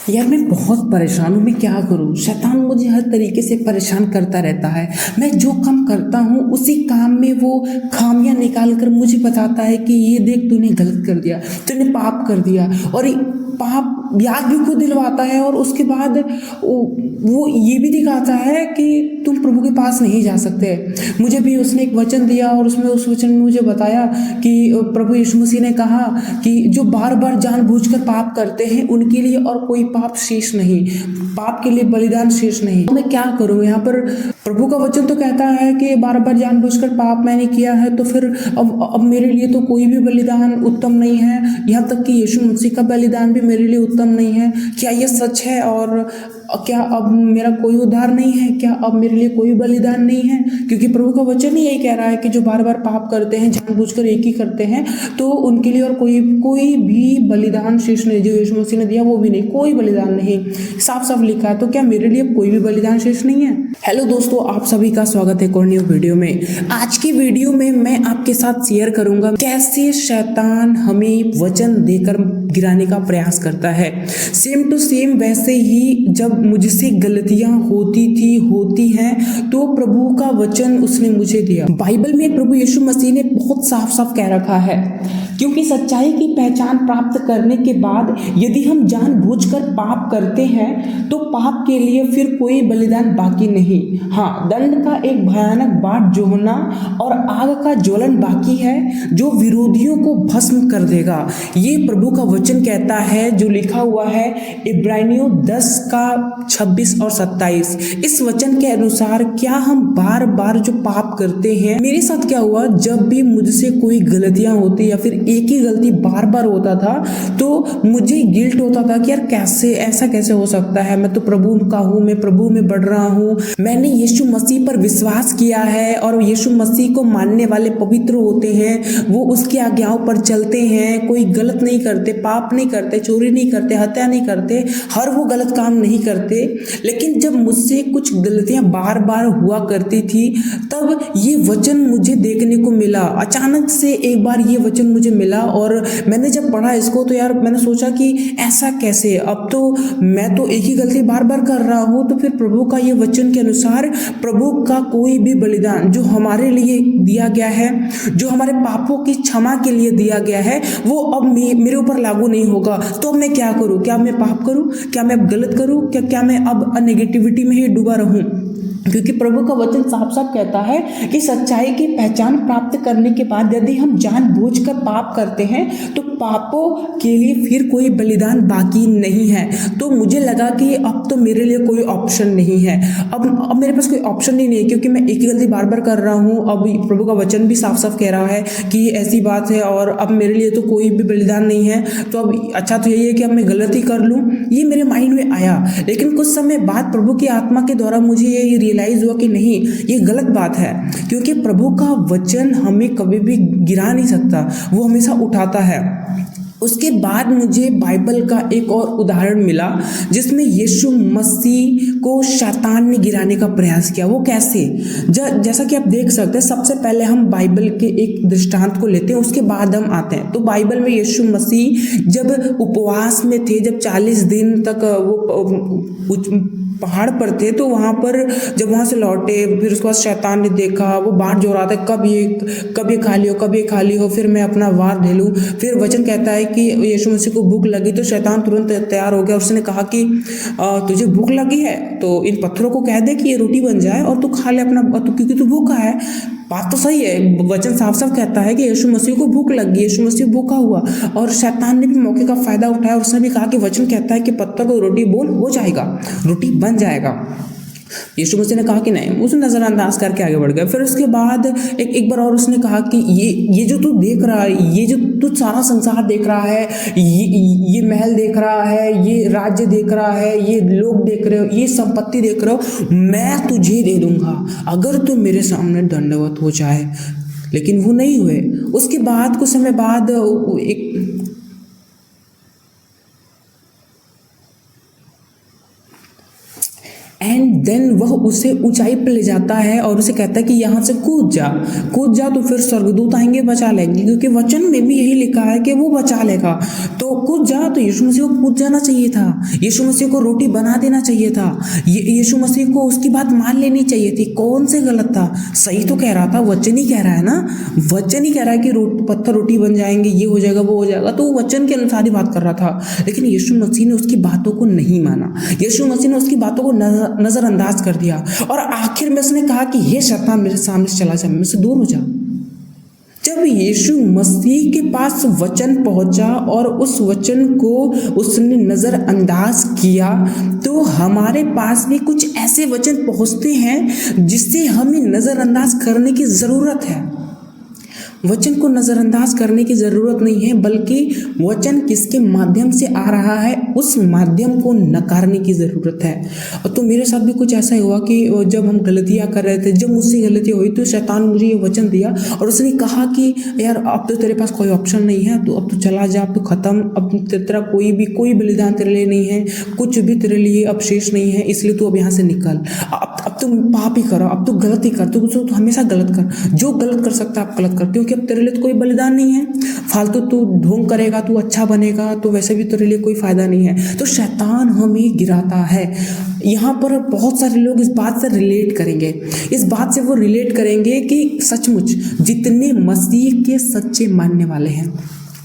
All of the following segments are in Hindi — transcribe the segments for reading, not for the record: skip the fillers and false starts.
यार मैं बहुत परेशान हूँ। मैं क्या करूँ? शैतान मुझे हर तरीके से परेशान करता रहता है। मैं जो काम करता हूँ उसी काम में वो खामियां निकाल कर मुझे बताता है कि ये देख, तूने गलत कर दिया, तूने पाप कर दिया। और पाप याद भी खुद दिलवाता है और उसके बाद वो ये भी दिखाता है कि तुम प्रभु के पास नहीं जा सकते। मुझे भी उसने एक वचन दिया और उसमें उस वचन में मुझे बताया कि प्रभु यीशु मसीह ने कहा कि जो बार बार जानबूझकर पाप करते हैं उनके लिए और कोई पाप शेष नहीं, पाप के लिए बलिदान शेष नहीं। तो मैं क्या करूं? यहाँ पर प्रभु का वचन तो कहता है कि बार बार जानबूझकर पाप मैंने किया है, तो फिर अब मेरे लिए तो कोई भी बलिदान उत्तम नहीं है। यहाँ तक कि यीशु मसीह का बलिदान भी मेरे लिए उत्तम नहीं है। क्या ये सच है? और क्या अब मेरा कोई उद्धार नहीं है? क्या अब मेरे लिए कोई बलिदान नहीं है? क्योंकि प्रभु का वचन ही यही कह रहा है कि जो बार बार पाप करते हैं, जानबूझकर एक ही करते हैं, तो उनके लिए और कोई भी बलिदान शेष नहीं। जो यीशु मसीह ने दिया वो भी नहीं, कोई बलिदान नहीं, साफ साफ लिखा है। तो क्या मेरे लिए कोई भी बलिदान शेष नहीं है? हेलो दोस्तों, आप सभी का स्वागत है एक और न्यू वीडियो में। आज की वीडियो में मैं आपके साथ शेयर करूंगा कैसे शैतान हमें वचन देकर गिराने का प्रयास करता है। सेम टू सेम वैसे ही जब मुझसे गलतियां होती हैं तो प्रभु का वचन उसने मुझे दिया। बाइबल में प्रभु यीशु मसीह ने बहुत साफ साफ कह रखा है, क्योंकि सच्चाई की पहचान प्राप्त करने के बाद यदि हम जानबूझकर पाप करते हैं तो पाप के लिए फिर कोई बलिदान बाकी नहीं। हाँ, दंड का एक भयानक बाट जोहना और आग का ज्वलन बाकी है जो विरोधियों को भस्म कर देगा। ये प्रभु का वचन कहता है, जो लिखा हुआ है इब्रानियों 10 का 26 और 27। इस वचन के अनुसार क्या हम बार बार जो पाप करते हैं, मेरे साथ क्या हुआ, जब भी मुझसे कोई गलतियां होती या फिर एक ही गलती बार बार होता था तो मुझे गिल्ट होता था कि यार कैसे ऐसा कैसे हो सकता है। मैं तो प्रभु का हूँ, मैं प्रभु में बढ़ रहा हूँ, मैंने यीशु मसीह पर विश्वास किया है और यीशु मसीह को मानने वाले पवित्र होते हैं, वो उसकी आज्ञाओं पर चलते हैं, कोई गलत नहीं करते, पाप नहीं करते, चोरी नहीं करते, हत्या नहीं करते, हर वो गलत काम नहीं करते। लेकिन जब मुझसे कुछ गलतियां बार बार हुआ करती थी तब ये वचन मुझे देखने को मिला। अचानक से एक बार ये वचन मुझे मिला और मैंने जब पढ़ा इसको तो यार मैंने सोचा कि ऐसा कैसे, अब तो मैं तो एक ही गलती बार बार कर रहा हूँ। तो फिर प्रभु का ये वचन के अनुसार प्रभु का कोई भी बलिदान जो हमारे लिए दिया गया है, जो हमारे पापों की क्षमा के लिए दिया गया है, वो अब मेरे ऊपर लागू नहीं होगा। तो अब मैं क्या करूँ? क्या मैं पाप करूँ? क्या मैं अब गलत करूँ? क्या मैं अब नेगेटिविटी में ही डूबा रहूँ? क्योंकि प्रभु का वचन साफ साफ कहता है कि सच्चाई की पहचान प्राप्त करने के बाद यदि हम जानबूझकर पाप करते हैं तो पापों के लिए फिर कोई बलिदान बाकी नहीं है। तो मुझे लगा कि अब तो मेरे लिए कोई ऑप्शन नहीं है, अब मेरे पास कोई ऑप्शन ही नहीं है, क्योंकि मैं एक ही गलती बार बार कर रहा हूँ। अब प्रभु का वचन भी साफ साफ कह रहा है कि ऐसी बात है और अब मेरे लिए तो कोई भी बलिदान नहीं है। तो अब अच्छा तो यही है कि अब मैं गलती कर लूँ, ये मेरे माइंड में आया। लेकिन कुछ समय बाद प्रभु की आत्मा के द्वारा मुझे ये रियलाइज हुआ कि नहीं, ये गलत बात है, क्योंकि प्रभु का वचन हमें कभी भी गिरा नहीं सकता, वो हमेशा उठाता है। उसके बाद मुझे बाइबल का एक और उदाहरण मिला जिसमें यीशु मसीह को शैतान ने गिराने का प्रयास किया। वो कैसे? जैसा कि आप देख सकते हैं, सबसे पहले हम बाइबल के एक दृष्टांत को लेते हैं, उसके बाद हम आते हैं। तो बाइबल में यीशु मसीह जब उपवास में थे, जब 40 दिन तक वो पहाड़ पर थे, तो वहाँ पर जब वहाँ से लौटे फिर उसके बाद शैतान ने देखा, वो बाट जो रहा था, कब ये खाली हो, फिर मैं अपना वार ले लूँ। फिर वचन कहता है कि यीशु मसीह को भूख लगी तो शैतान तुरंत तैयार हो गया। उसने कहा कि तुझे भूख लगी है तो इन पत्थरों को कह दे कि ये रोटी बन जाए और तू खा ले अपना, क्योंकि तू भूखा है। बात तो सही है, वचन साफ साफ कहता है कि यीशु मसीह को भूख लगी, यीशु मसीह भूखा हुआ और शैतान ने भी मौके का फायदा उठाया। उसने भी कहा कि वचन कहता है कि पत्थर को रोटी बोल, हो जाएगा, रोटी बन जाएगा। यीशु मसीह ने कहा कि नहीं, उसने नजरअंदाज करके आगे बढ़ गया। फिर उसके बाद एक बार और उसने कहा कि ये जो तू देख रहा है, ये जो तू सारा संसार देख रहा है, ये महल देख रहा है, ये राज्य देख रहा है, ये लोग देख रहे हो, ये संपत्ति देख रहे हो, मैं तुझे दे दूंगा अगर तू मेरे सामने दंडवत हो जाए। लेकिन वो नहीं हुए। उसके बाद कुछ समय बाद एंड देन वह उसे ऊंचाई पर ले जाता है और उसे कहता है कि यहाँ से कूद जा तो फिर स्वर्गदूत आएंगे बचा लेंगे, क्योंकि वचन में भी यही लिखा है कि वो बचा लेगा। तो कूद जा, तो यीशु मसीह को कूद जाना चाहिए था, यीशु मसीह को रोटी बना देना चाहिए था, यीशु मसीह को उसकी बात मान लेनी चाहिए थी। कौन से गलत था? सही तो कह रहा था, वचन ही कह रहा है ना, वचन ही कह रहा है कि पत्थर रोटी बन जाएंगे, ये हो जाएगा वो हो जाएगा, तो वो वचन के अनुसार ही बात कर रहा था। लेकिन यीशु मसीह ने उसकी बातों को नहीं माना, यीशु मसीह ने उसकी बातों को नजरअंदाज कर दिया और आखिर में उसने कहा कि हे शैतान मेरे सामने से चला जा, मेरे से दूर हो जा। जब यीशु मसीह के पास वचन पहुंचा और उस वचन को उसने नजरअंदाज किया, तो हमारे पास भी कुछ ऐसे वचन पहुंचते हैं जिससे हमें नजरअंदाज करने की जरूरत है। वचन को नज़रअंदाज करने की ज़रूरत नहीं है, बल्कि वचन किसके माध्यम से आ रहा है उस माध्यम को नकारने की ज़रूरत है। और तो मेरे साथ भी कुछ ऐसा ही हुआ कि जब हम गलतियाँ कर रहे थे, जब मुझसे गलती हुई तो शैतान मुझे ये वचन दिया और उसने कहा कि यार अब तो तेरे पास कोई ऑप्शन नहीं है, तो अब तो चला जा, अब तो ख़त्म, अब तेरा कोई बलिदान तेरे लिए नहीं है, कुछ भी तेरे लिए अब शेष नहीं है, इसलिए तू अब यहाँ से निकल, अब तुम पाप ही करो, अब तो गलती कर, तू हमेशा गलत कर, जो गलत कर सकता है आप गलत कर, क्योंकि अब तेरे लिए तो कोई बलिदान नहीं है, फालतू तू ढोंग करेगा, तू अच्छा बनेगा तो वैसे भी तेरे लिए कोई फायदा नहीं है। तो शैतान हमें गिराता है। यहाँ पर बहुत सारे लोग इस बात से रिलेट करेंगे, इस बात से वो रिलेट करेंगे कि सचमुच जितने मसीह के सच्चे मानने वाले हैं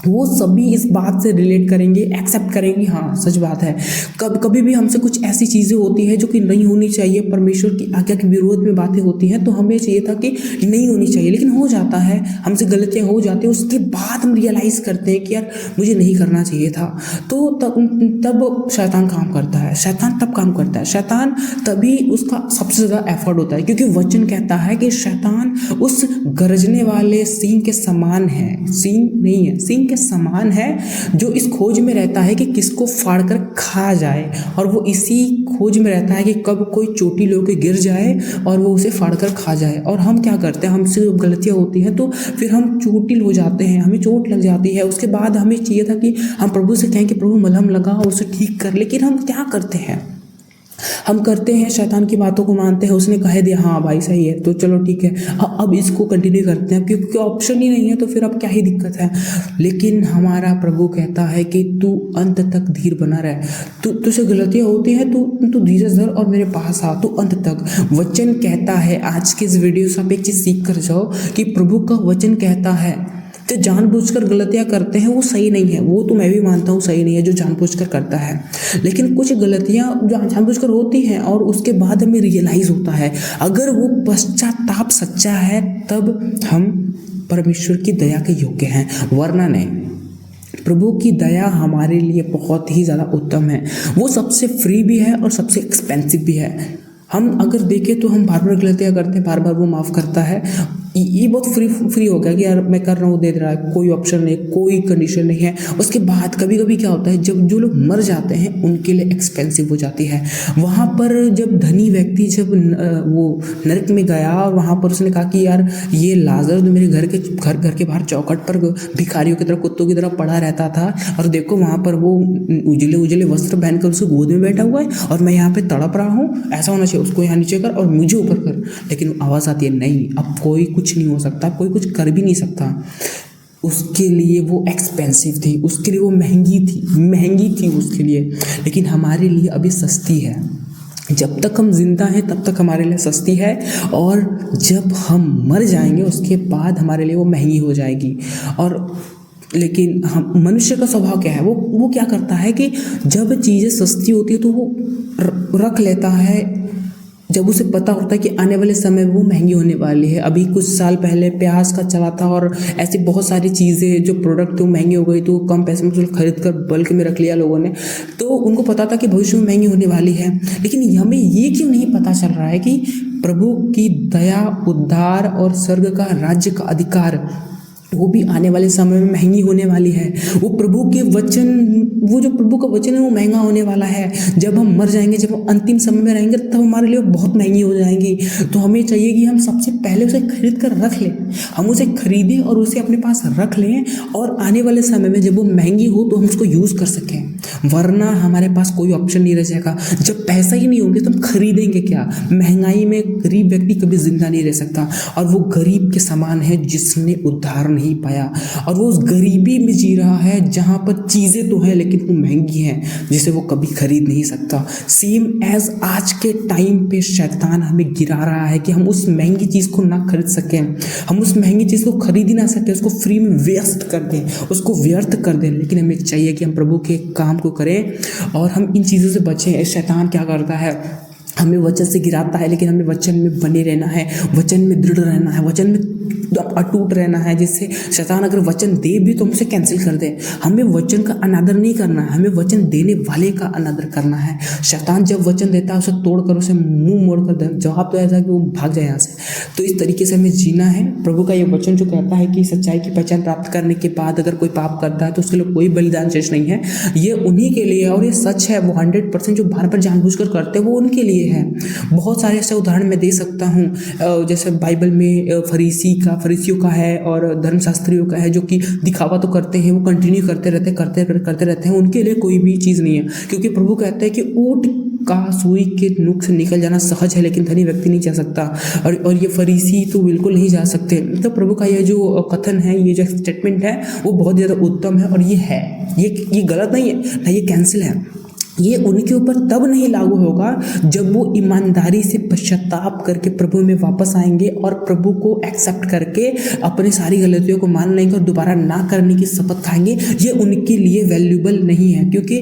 वो सभी इस बात से रिलेट करेंगे, एक्सेप्ट करेंगे, हाँ सच बात है। कभी भी हमसे कुछ ऐसी चीज़ें होती हैं जो कि नहीं होनी चाहिए, परमेश्वर की आज्ञा के विरोध में बातें होती हैं, तो हमें चाहिए था कि नहीं होनी चाहिए, लेकिन हो जाता है, हमसे गलतियाँ हो जाती हैं, उसके बाद हम रियलाइज़ करते हैं कि यार मुझे नहीं करना चाहिए था। तो तब शैतान काम करता है, शैतान तब काम करता है, शैतान तभी उसका सबसे ज़्यादा एफर्ट होता है, क्योंकि वचन कहता है कि शैतान उस गरजने वाले सिंह के समान है, सिंह नहीं है, सिंह समान है, जो इस खोज में रहता है कि किसको फाड़कर खा जाए, और वो इसी खोज में रहता है कि कब कोई चोटी लेके गिर जाए और वो उसे फाड़कर खा जाए। और हम क्या करते हैं, हमसे जब गलतियां होती हैं तो फिर हम चोटिल हो जाते हैं, हमें चोट लग जाती है, उसके बाद हमें चाहिए था कि हम प्रभु से कहें कि प्रभु मलहम लगा और उसे ठीक कर, लेकिन हम क्या करते हैं, हम करते हैं शैतान की बातों को मानते हैं, उसने कह दिया हाँ भाई सही है तो चलो ठीक है, अब इसको कंटिन्यू करते हैं, क्योंकि ऑप्शन ही नहीं है तो फिर अब क्या ही दिक्कत है। लेकिन हमारा प्रभु कहता है कि तू अंत तक धीर बना रहे, तुझसे गलतियाँ होती हैं, तू धीरज धर और मेरे पास आ, तू अंत तक। वचन कहता है, आज के इस वीडियो से आप एक चीज़ सीख कर जाओ कि प्रभु का वचन कहता है जो जानबूझकर गलतियां करते हैं वो सही नहीं है, वो तो मैं भी मानता हूँ सही नहीं है जो जानबूझकर करता है, लेकिन कुछ गलतियां जो जानबूझकर होती हैं और उसके बाद हमें रियलाइज होता है, अगर वो पश्चाताप सच्चा है तब हम परमेश्वर की दया के योग्य हैं, वरना नहीं। प्रभु की दया हमारे लिए बहुत ही ज़्यादा उत्तम है, वो सबसे फ्री भी है और सबसे एक्सपेंसिव भी है। हम अगर देखें तो हम बार बार गलतियाँ करते हैं, बार बार वो माफ़ करता है, ये बहुत फ्री हो गया कि यार मैं कर रहा हूँ, दे रहा है, कोई ऑप्शन नहीं, कोई कंडीशन नहीं है। उसके बाद कभी कभी क्या होता है, जब जो लोग मर जाते हैं उनके लिए एक्सपेंसिव हो जाती है। वहाँ पर जब धनी व्यक्ति जब वो नरक में गया और वहाँ पर उसने कहा कि यार ये लाजर जो मेरे घर के बाहर चौखट पर भिखारियों की तरह कुत्तों की तरह पड़ा रहता था, और देखो वहाँ पर वो उजले वस्त्र पहनकर उसको गोद में बैठा हुआ है और मैं यहाँ पे तड़प रहा हूँ, ऐसा होना चाहिए, उसको यहाँ नीचे कर और मुझे ऊपर कर। लेकिन आवाज़ आती है नहीं, अब कोई कुछ नहीं हो सकता, कोई कुछ कर भी नहीं सकता। उसके लिए वो एक्सपेंसिव थी, उसके लिए वो महंगी थी उसके लिए, लेकिन हमारे लिए अभी सस्ती है। जब तक हम जिंदा हैं तब तक हमारे लिए सस्ती है, और जब हम मर जाएंगे उसके बाद हमारे लिए वो महंगी हो जाएगी। और लेकिन हम मनुष्य का स्वभाव क्या है, वो क्या करता है कि जब चीज़ें सस्ती होती है तो वो रख लेता है, जब उसे पता होता है कि आने वाले समय में वो महंगी होने वाली है। अभी कुछ साल पहले प्याज का चला था और ऐसी बहुत सारी चीज़ें जो प्रोडक्ट थे महंगी हो गई, तो कम पैसे में खरीद कर बल्क में रख लिया लोगों ने, तो उनको पता था कि भविष्य में महंगी होने वाली है। लेकिन हमें ये क्यों नहीं पता चल रहा है कि प्रभु की दया, उद्धार और स्वर्ग का राज्य का अधिकार वो भी आने वाले समय में महंगी होने वाली है। वो प्रभु के वचन, वो जो प्रभु का वचन है वो महंगा होने वाला है। जब हम मर जाएंगे, जब हम अंतिम समय में रहेंगे, तब हमारे लिए बहुत महंगी हो जाएंगी। तो हमें चाहिए कि हम सबसे पहले उसे खरीद कर रख लें, हम उसे खरीदें और उसे अपने पास रख लें, और आने वाले समय में जब वो महंगी हो तो हम उसको यूज़ कर सकें। वरना हमारे पास कोई ऑप्शन नहीं रह जाएगा। जब पैसा ही नहीं होंगे तो हम खरीदेंगे क्या? महंगाई में गरीब व्यक्ति कभी जिंदा नहीं रह सकता, और वो गरीब के समान है जिसने उद्धार नहीं पाया, और वो उस गरीबी में जी रहा है जहाँ पर चीज़ें तो हैं लेकिन वो महंगी हैं, जिसे वो कभी खरीद नहीं सकता। सेम एज आज के टाइम पे शैतान हमें गिरा रहा है कि हम उस महंगी चीज़ को ना खरीद सकें, हम उस महंगी चीज़ को खरीद ही ना सकें, उसको फ्री में वेस्ट कर दें, उसको व्यर्थ कर दें। लेकिन हमें चाहिए कि हम प्रभु के काम को करें और हम इन चीज़ों से बचें। शैतान क्या करता है? हमें वचन से गिराता है, लेकिन हमें वचन में बने रहना है, वचन में दृढ़ रहना है, वचन में अटूट रहना है, जिससे शैतान अगर वचन दे भी तो हम उसे कैंसिल कर दे। हमें वचन का अनादर नहीं करना है, हमें वचन देने वाले का अनादर करना है। शैतान जब वचन देता है उसे तोड़कर, उसे मुंह मोड़कर जवाब तो ऐसा कि वो भाग जाए यहाँ से। तो इस तरीके से हमें जीना है। प्रभु का ये वचन जो कहता है कि सच्चाई की पहचान प्राप्त करने के बाद अगर कोई पाप करता है तो उसके लिए कोई बलिदान शेष नहीं है, ये उन्हीं के लिए है। और ये सच है, वो 100% जो बार बार जानबूझकर करते हैं वो उनके लिए है। बहुत सारे ऐसे उदाहरण मैं दे सकता हूँ, जैसे बाइबल में फरीसियों का है और धर्मशास्त्रियों का है, जो कि दिखावा तो करते हैं, वो कंटिन्यू करते रहते हैं, उनके लिए कोई भी चीज़ नहीं है। क्योंकि प्रभु कहते हैं कि ऊँट का सुई के नुक से निकल जाना सहज है, लेकिन धनी व्यक्ति नहीं जा सकता, और ये फरीसी तो बिल्कुल नहीं जा सकते। तो प्रभु का ये जो कथन है, ये जो स्टेटमेंट है, वो बहुत ज़्यादा उत्तम है, और ये है, ये गलत नहीं है ना, ये कैंसिल है। ये उनके ऊपर तब नहीं लागू होगा जब वो ईमानदारी से पश्चाताप करके प्रभु में वापस आएंगे और प्रभु को एक्सेप्ट करके अपनी सारी गलतियों को मान लेंगे और दोबारा ना करने की शपथ खाएंगे। ये उनके लिए वैल्यूबल नहीं है, क्योंकि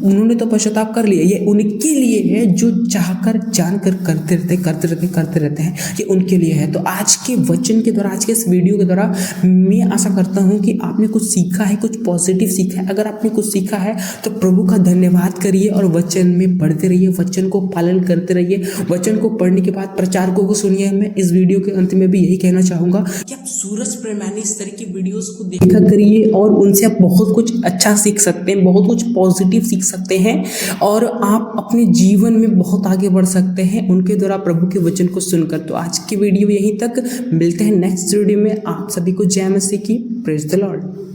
उन्होंने तो पश्चाताप कर लिया। ये उनके लिए है जो चाहकर जानकर करते रहते हैं, ये उनके लिए है। तो आज के वचन के द्वारा, आज के इस वीडियो के द्वारा मैं आशा करता हूँ कि आपने कुछ सीखा है, कुछ पॉजिटिव सीखा है। अगर आपने कुछ सीखा है तो प्रभु का धन्यवाद करिए और वचन में पढ़ते रहिए, वचन को पालन करते रहिए। वचन को पढ़ने के बाद प्रचारकों को सुनिए। मैं इस वीडियो के अंत में भी यही कहना चाहूँगा कि आप सूरज प्रेमानी इस तरह की वीडियोस को देखा करिए और उनसे आप बहुत कुछ अच्छा सीख सकते हैं, बहुत कुछ पॉजिटिव सीख सकते हैं, और आप अपने जीवन में बहुत आगे बढ़ सकते हैं उनके द्वारा प्रभु के वचन को सुनकर। तो आज की वीडियो यहीं तक, मिलते हैं नेक्स्ट वीडियो में। आप सभी को जय मसीह की, प्रेज द लॉर्ड।